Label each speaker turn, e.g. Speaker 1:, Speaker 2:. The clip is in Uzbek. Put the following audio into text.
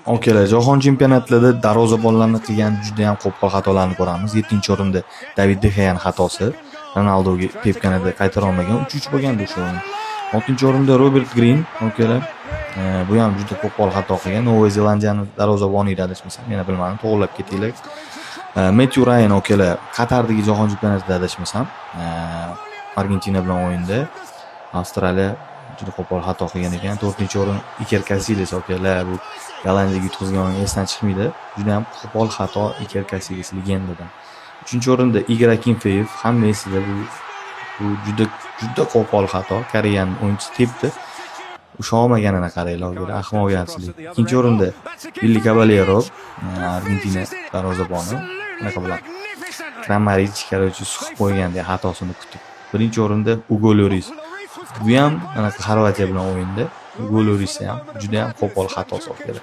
Speaker 1: Okeylar, jahon chempionatlarida darvozabonlarni qilgan juda ham qo'pol xatolarni ko'ramiz. 7-o'rinda David De Gea'ning xatosi, Ronaldoga tepganida qaytara olmagan 3-3 bo'lgandi o'sha o'yin. 6-o'rinda Robert Green, okeylar. Bu ham juda qo'pol xato qilgan. Novaya Zelandiyaning darvozaboni edi adashmasam, meni bilmadim, to'g'rilab ketinglar. Matthew Ryan, okeylar, Qatardagi jahon chempionatida adashmasam, Argentina bilan o'yinda Avstraliya juda qo'pol xato qilgan ekan. 4-o'rin Iker Casillas, okeylar, bu Gollandiyaga yutqazgan esdan chiqmaydi. Juda ham qo'pol xato Iker Casillas legendadan. 3-o'rinda Igor Akinfeyev, hammasida bu juda qo'pol xato. Koreyaning o'yinchisi tepdi. Usha olmaganini qaranglar, okeylar, ahmoqyatsizlik. 2-o'rinda Billy Caballero, Argentina darvozaboni, unaqa bilan Kramaric korоче suqib qo'yganda xatosini kutib. 1-o'rinda Hugo Lloris. Bu ham anaqa Xorvatiya bilan o'yinda Hugo Lloris ham juda ham qo'pol xato so'radi.